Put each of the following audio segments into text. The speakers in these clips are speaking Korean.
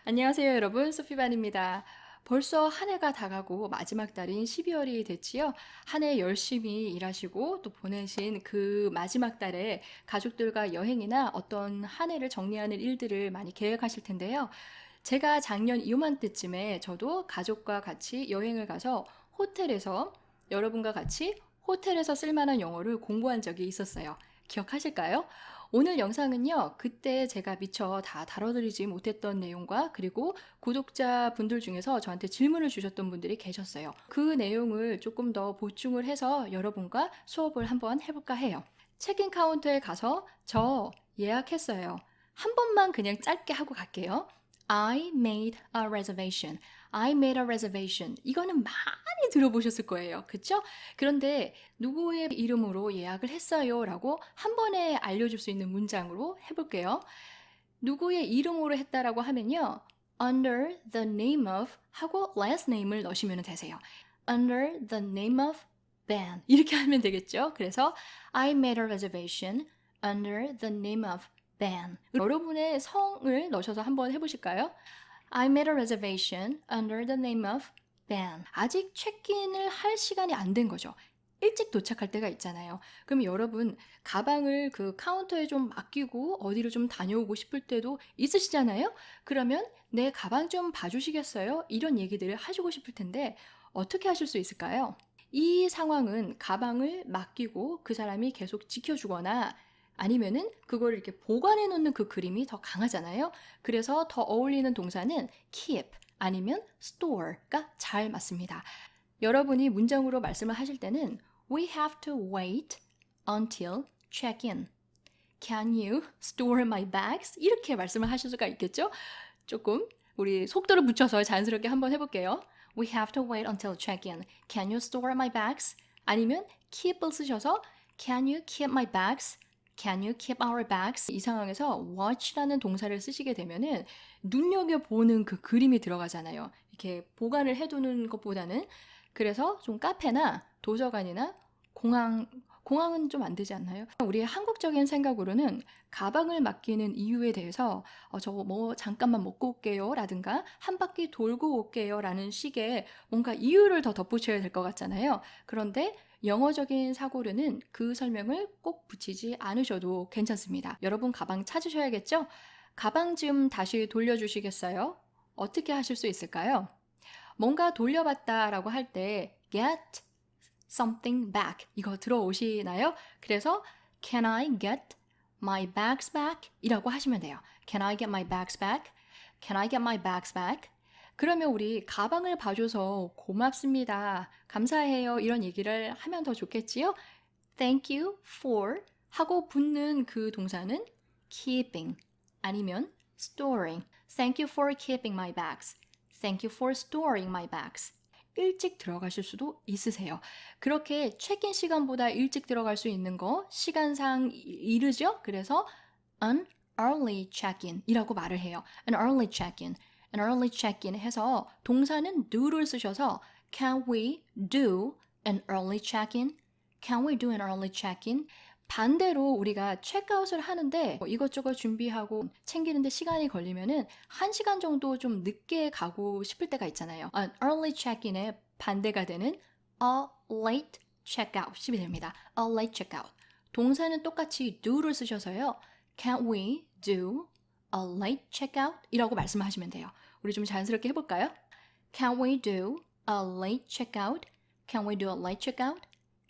안녕하세요, 여러분. 소피반입니다. 벌써 한 해가 다가고 마지막 달인 12월이 됐지요. 한 해 열심히 일하시고 또 보내신 그 마지막 달에 가족들과 여행이나 어떤 한 해를 정리하는 일들을 많이 계획하실 텐데요. 제가 작년 이맘때쯤에 저도 가족과 같이 여행을 가서 호텔에서 여러분과 같이 호텔에서 쓸만한 영어를 공부한 적이 있었어요. 기억하실까요? 오늘 영상은요, 그때 제가 미처 다 다뤄드리지 못했던 내용과 그리고 구독자분들 중에서 저한테 질문을 주셨던 분들이 계셨어요. 그 내용을 조금 더 보충을 해서 여러분과 수업을 한번 해볼까 해요. 체크인 카운터에 가서 저 예약했어요. 한 번만 그냥 짧게 하고 갈게요. I made a reservation. I made a reservation. 이거는 많이 들어보셨을 거예요. 그쵸? 그런데 누구의 이름으로 예약을 했어요 라고 한 번에 알려줄 수 있는 문장으로 해볼게요. 누구의 이름으로 했다라고 하면요. under the name of 하고 last name을 넣으시면 되세요. under the name of Ben. 이렇게 하면 되겠죠. 그래서 I made a reservation under the name of Ben. 여러분의 성을 넣으셔서 한번 해보실까요? I made a reservation under the name of Ben. 아직 체크인을 할 시간이 안 된 거죠. 일찍 도착할 때가 있잖아요. 그럼 여러분 가방을 그 카운터에 좀 맡기고 어디로 좀 다녀오고 싶을 때도 있으시잖아요. 그러면 내 가방 좀 봐주시겠어요? 이런 얘기들을 하시고 싶을 텐데 어떻게 하실 수 있을까요? 이 상황은 가방을 맡기고 그 사람이 계속 지켜주거나 아니면은 그걸 이렇게 보관해 놓는 그 그림이 더 강하잖아요. 그래서 더 어울리는 동사는 keep 아니면 store가 잘 맞습니다. 여러분이 문장으로 말씀을 하실 때는 We have to wait until check-in. Can you store my bags? 이렇게 말씀을 하실 수가 있겠죠? 조금 우리 속도를 붙여서 자연스럽게 한번 해볼게요. We have to wait until check-in. Can you store my bags? 아니면 keep을 쓰셔서 Can you keep my bags? Can you keep our bags? 이 상황에서 watch라는 동사를 쓰시게 되면은 눈여겨보는 그 그림이 들어가잖아요. 이렇게 보관을 해두는 것보다는 그래서 좀 카페나 도서관이나 공항은 좀 안 되지 않나요? 우리 한국적인 생각으로는 가방을 맡기는 이유에 대해서 저거 뭐 잠깐만 먹고 올게요 라든가 한 바퀴 돌고 올게요 라는 식의 뭔가 이유를 더 덧붙여야 될 것 같잖아요. 그런데 영어적인 사고로는 그 설명을 꼭 붙이지 않으셔도 괜찮습니다. 여러분 가방 찾으셔야겠죠? 가방 좀 다시 돌려주시겠어요? 어떻게 하실 수 있을까요? 뭔가 돌려받다라고 할 때 get something back 이거 들어오시나요? 그래서 can I get my bags back? 이라고 하시면 돼요. Can I get my bags back? Can I get my bags back? 그러면 우리 가방을 봐줘서 고맙습니다. 감사해요. 이런 얘기를 하면 더 좋겠지요? Thank you for 하고 붙는 그 동사는 keeping 아니면 storing. Thank you for keeping my bags. Thank you for storing my bags. 일찍 들어가실 수도 있으세요. 그렇게 체크인 시간보다 일찍 들어갈 수 있는 거 시간상 이르죠? 그래서 an early check-in 이라고 말을 해요. an early check-in. an early check-in 해서 동사는 do를 쓰셔서 can we do an early check-in? Can we do an early check-in? 반대로 우리가 체크아웃을 하는데 이것저것 준비하고 챙기는데 시간이 걸리면은 1시간 정도 좀 늦게 가고 싶을 때가 있잖아요. An early check-in의 반대가 되는 a late checkout이 됩니다. A late checkout. 동사는 똑같이 do를 쓰셔서요. Can we do a late checkout? 이라고 말씀하시면 돼요. 우리 좀 자연스럽게 해볼까요? Can we do a late checkout? Can we do a late checkout?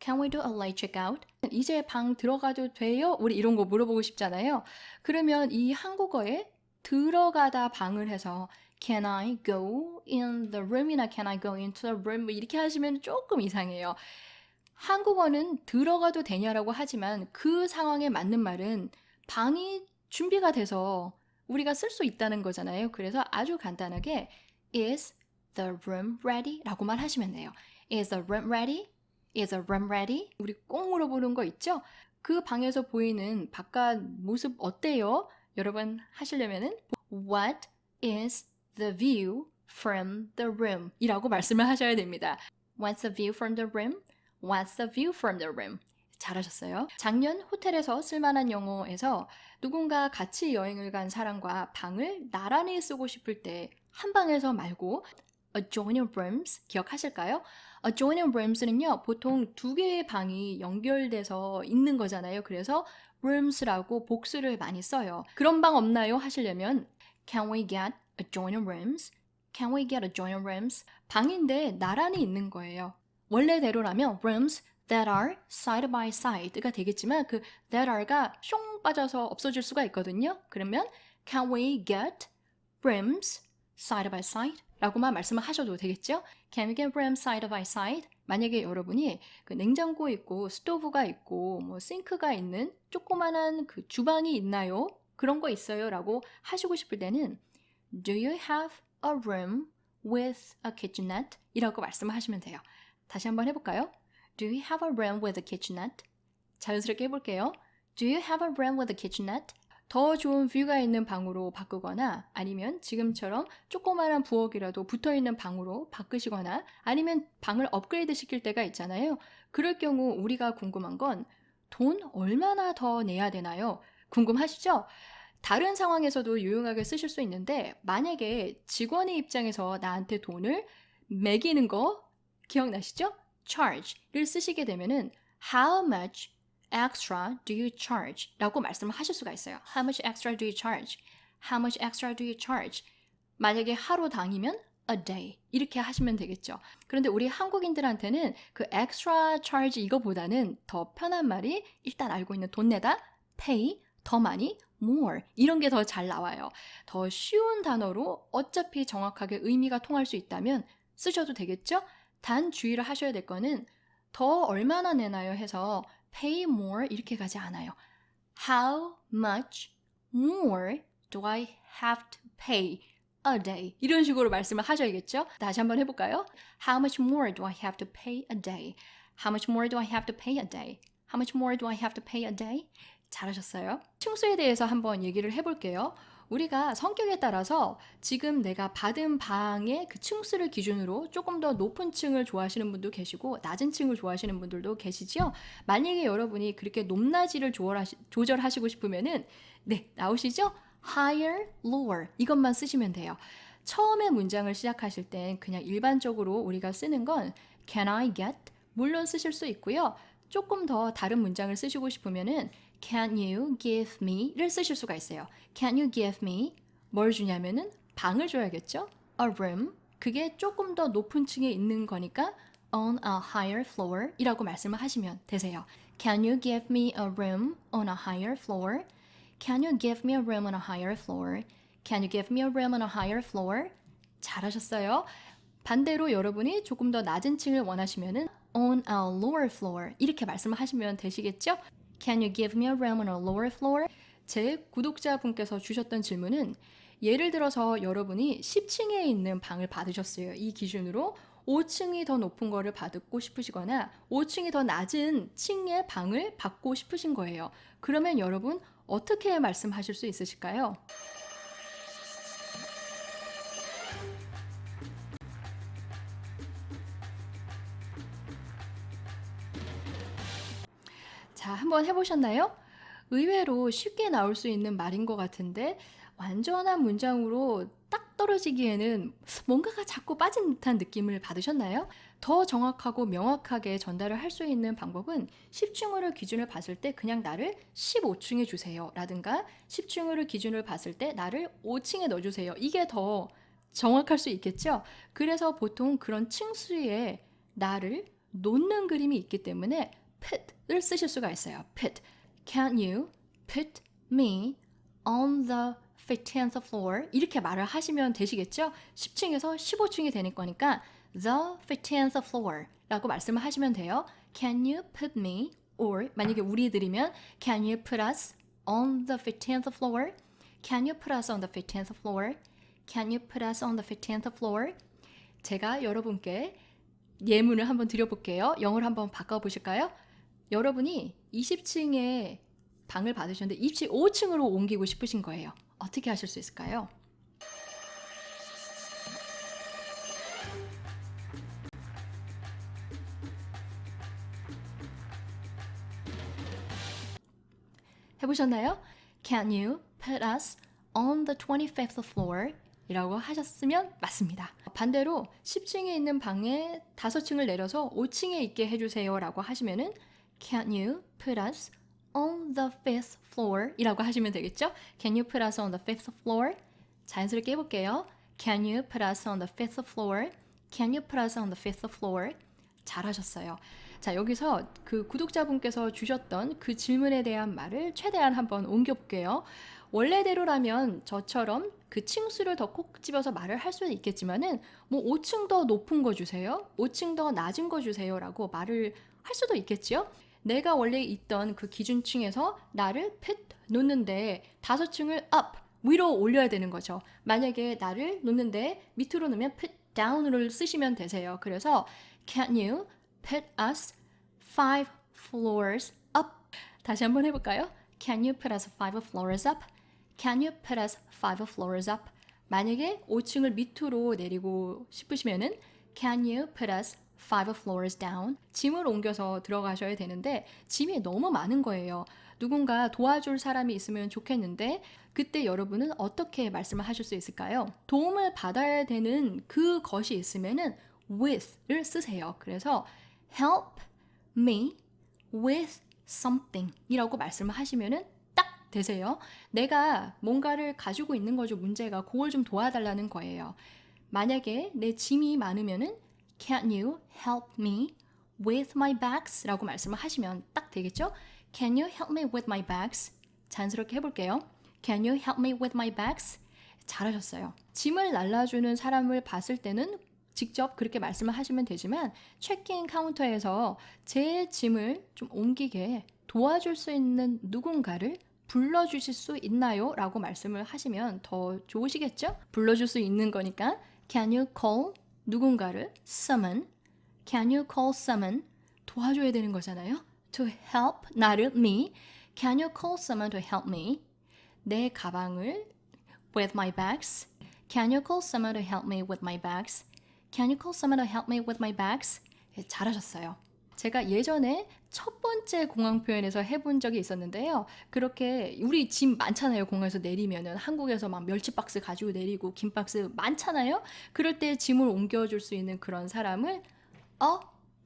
Can we do a late checkout? 이제 방 들어가도 돼요? 우리 이런 거 물어보고 싶잖아요. 그러면 이 한국어에 들어가다 방을 해서 Can I go in the room이나 Can I go into the room 이렇게 하시면 조금 이상해요. 한국어는 들어가도 되냐라고 하지만 그 상황에 맞는 말은 방이 준비가 돼서 우리가 쓸 수 있다는 거잖아요. 그래서 아주 간단하게 Is the room ready? 라고만 하시면 돼요. Is the room ready? Is the room ready? 우리 꼭 물어보는 거 있죠? 그 방에서 보이는 바깥 모습 어때요? 여러분 하시려면은 What is the view from the room? 이라고 말씀을 하셔야 됩니다. What's the view from the room? What's the view from the room? 잘하셨어요. 작년 호텔에서 쓸만한 영어에서 누군가 같이 여행을 간 사람과 방을 나란히 쓰고 싶을 때 한 방에서 말고 adjoining rooms 기억하실까요? adjoining rooms는요, 보통 두 개의 방이 연결돼서 있는 거잖아요. 그래서 rooms라고 복수를 많이 써요. 그런 방 없나요? 하시려면 Can we get adjoining rooms? Can we get adjoining rooms? 방인데 나란히 있는 거예요. 원래대로라면 rooms that are side by side가 되겠지만 그 that are가 숑 빠져서 없어질 수가 있거든요. 그러면 Can we get rooms side by side? 라고만 말씀을 하셔도 되겠죠? Can we get rooms side by side? 만약에 여러분이 그 냉장고 있고 스토브가 있고 뭐 싱크가 있는 조그만한 그 주방이 있나요? 그런 거 있어요? 라고 하시고 싶을 때는 Do you have a room with a kitchenette? 이라고 말씀을 하시면 돼요. 다시 한번 해볼까요? Do you have a room with a kitchenette? 자연스럽게 해볼게요. Do you have a room with a kitchenette? 더 좋은 뷰가 있는 방으로 바꾸거나 아니면 지금처럼 조그마한 부엌이라도 붙어있는 방으로 바꾸시거나 아니면 방을 업그레이드 시킬 때가 있잖아요. 그럴 경우 우리가 궁금한 건 돈 얼마나 더 내야 되나요? 궁금하시죠? 다른 상황에서도 유용하게 쓰실 수 있는데 만약에 직원의 입장에서 나한테 돈을 매기는 거 기억나시죠? charge를 쓰시게 되면은 how much extra do you charge? 라고 말씀을 하실 수가 있어요. How much extra do you charge? How much extra do you charge? 만약에 하루당이면 a day 이렇게 하시면 되겠죠. 그런데 우리 한국인들한테는 그 extra charge 이거보다는 더 편한 말이 일단 알고 있는 돈 내다 pay 더 많이 more 이런 게 더 잘 나와요. 더 쉬운 단어로 어차피 정확하게 의미가 통할 수 있다면 쓰셔도 되겠죠? 단 주의를 하셔야 될 거는 더 얼마나 내나요 해서 pay more 이렇게 가지 않아요. How much more do I have to pay a day? 이런 식으로 말씀을 하셔야겠죠? 다시 한번 해볼까요? How much more do I have to pay a day? How much more do I have to pay a day? How much more do I have to pay a day? 잘하셨어요. 층수에 대해서 한번 얘기를 해볼게요. 우리가 성격에 따라서 지금 내가 받은 방의 그 층수를 기준으로 조금 더 높은 층을 좋아하시는 분도 계시고 낮은 층을 좋아하시는 분들도 계시죠? 만약에 여러분이 그렇게 높낮이를 조절하시고 싶으면은 네, 나오시죠? higher, lower 이것만 쓰시면 돼요. 처음에 문장을 시작하실 땐 그냥 일반적으로 우리가 쓰는 건 can I get? 물론 쓰실 수 있고요. 조금 더 다른 문장을 쓰시고 싶으면은 Can you give me?를 쓰실 수가 있어요. Can you give me? 뭘 주냐면은 방을 줘야겠죠? A room. 그게 조금 더 높은 층에 있는 거니까 on a higher floor 이라고 말씀을 하시면 되세요. Can you give me a room on a higher floor? Can you give me a room on a higher floor? Can you give me a room on a higher floor? 잘하셨어요. 반대로 여러분이 조금 더 낮은 층을 원하시면은 on a lower floor 이렇게 말씀을 하시면 되시겠죠? Can you give me a room on a lower floor? 제 구독자분께서 주셨던 질문은 예를 들어서 여러분이 10층에 있는 방을 받으셨어요. 이 기준으로 5층이 더 높은 거를 받고 싶으시거나 5층이 더 낮은 층의 방을 받고 싶으신 거예요. 그러면 여러분 어떻게 말씀하실 수 있으실까요? 자, 한번 해보셨나요? 의외로 쉽게 나올 수 있는 말인 것 같은데 완전한 문장으로 딱 떨어지기에는 뭔가가 자꾸 빠진 듯한 느낌을 받으셨나요? 더 정확하고 명확하게 전달을 할 수 있는 방법은 10층으로 기준을 봤을 때 그냥 나를 15층에 주세요 라든가 10층으로 기준을 봤을 때 나를 5층에 넣어주세요. 이게 더 정확할 수 있겠죠? 그래서 보통 그런 층수에 나를 놓는 그림이 있기 때문에 put를 쓰실 수가 있어요. put. Can you put me on the 15th floor? 이렇게 말을 하시면 되시겠죠? 10층에서 15층이 되는 거니까 the 15th floor 라고 말씀을 하시면 돼요. Can you put me? or 만약에 우리들이면 Can you put us on the 15th floor? Can you put us on the 15th floor? Can you put us on the 15th floor? 제가 여러분께 예문을 한번 드려볼게요. 영어로 한번 바꿔보실까요? 여러분이 20층에 방을 받으셨는데 25층으로 옮기고 싶으신 거예요. 어떻게 하실 수 있을까요? 해보셨나요? Can you put us on the 25th floor? 이라고 하셨으면 맞습니다. 반대로 10층에 있는 방에 5층을 내려서 5층에 있게 해주세요 라고 하시면은 Can you put us on the 5th floor? 이라고 하시면 되겠죠? Can you put us on the 5th floor? 자연스럽게 해볼게요. Can you put us on the 5th floor? Can you put us on the 5th floor? 잘하셨어요. 자, 여기서 그 구독자분께서 주셨던 그 질문에 대한 말을 최대한 한번 옮겨볼게요. 원래대로라면 저처럼 그 층수를 더 콕 집어서 말을 할 수는 있겠지만은 뭐 5층 더 높은 거 주세요. 5층 더 낮은 거 주세요. 라고 말을 할 수도 있겠지요. 내가 원래 있던 그 기준층에서 나를 put 놓는데 5층을 up 위로 올려야 되는 거죠. 만약에 나를 놓는데 밑으로 놓으면 put down을 쓰시면 되세요. 그래서 Can you put us 5 floors up? 다시 한번 해볼까요? Can you put us 5 floors up? Can you put us 5 floors up? 만약에 5층을 밑으로 내리고 싶으시면은 Can you put us 5 floors down? 짐을 옮겨서 들어가셔야 되는데 짐이 너무 많은 거예요. 누군가 도와줄 사람이 있으면 좋겠는데 그때 여러분은 어떻게 말씀을 하실 수 있을까요? 도움을 받아야 되는 그것이 있으면은 with를 쓰세요. 그래서 help me with something 이라고 말씀을 하시면은 딱 되세요. 내가 뭔가를 가지고 있는 거죠. 문제가 그걸 좀 도와달라는 거예요. 만약에 내 짐이 많으면은 Can you help me with my bags? 라고 말씀을 하시면 딱 되겠죠? Can you help me with my bags? 자연스럽게 해볼게요. Can you help me with my bags? 잘하셨어요. 짐을 날라주는 사람을 봤을 때는 직접 그렇게 말씀을 하시면 되지만 체크인 카운터에서 제 짐을 좀 옮기게 도와줄 수 있는 누군가를 불러주실 수 있나요? 라고 말씀을 하시면 더 좋으시겠죠? 불러줄 수 있는 거니까 Can you call 누군가를 summon Can you call someone 도와줘야 되는 거잖아요. To help 나를 me Can you call someone to help me 내 가방을 with my bags Can you call someone to help me with my bags Can you call someone to help me with my bags? 잘하셨어요. 제가 예전에 첫 번째 공항 표현에서 해본 적이 있었는데요. 그렇게 우리 짐 많잖아요. 공항에서 내리면은 한국에서 막 멸치 박스 가지고 내리고 김 박스 많잖아요. 그럴 때 짐을 옮겨줄 수 있는 그런 사람을 a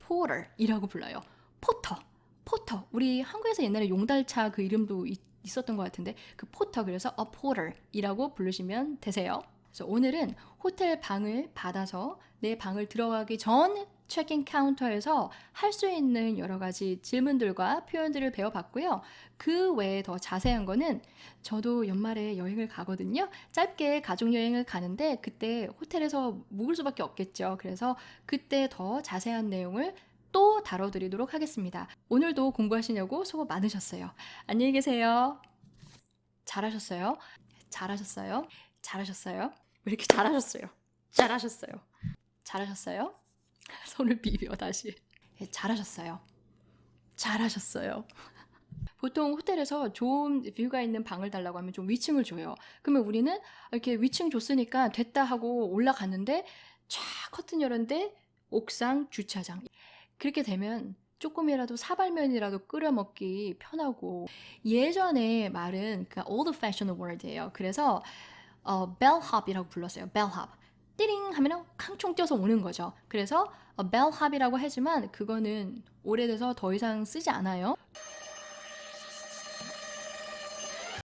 porter이라고 불러요. 포터. 우리 한국에서 옛날에 용달차 그 이름도 있었던 것 같은데 그 포터 그래서 a porter이라고 부르시면 되세요. 그래서 오늘은 호텔 방을 받아서 내 방을 들어가기 전 체크인 카운터에서 할 수 있는 여러 가지 질문들과 표현들을 배워봤고요. 그 외에 더 자세한 거는 저도 연말에 여행을 가거든요. 짧게 가족여행을 가는데 그때 호텔에서 묵을 수밖에 없겠죠. 그래서 그때 더 자세한 내용을 또 다뤄드리도록 하겠습니다. 오늘도 공부하시냐고 수고 많으셨어요. 안녕히 계세요. 잘하셨어요. 왜 이렇게 잘하셨어요? 손을 비벼 다시. 잘하셨어요. 보통 호텔에서 좋은 뷰가 있는 방을 달라고 하면 좀 위층을 줘요. 그러면 우리는 이렇게 위층 줬으니까 됐다 하고 올라갔는데 쫙 커튼 열었는데 옥상 주차장. 그렇게 되면 조금이라도 사발면이라도 끓여 먹기 편하고 예전에 말은 그 old fashioned word예요. 그래서 bellhop이라고 불렀어요. bellhop. 띠링 하면 캉총 뛰어서 오는 거죠. 그래서 bellhop이라고 하지만 그거는 오래돼서 더 이상 쓰지 않아요.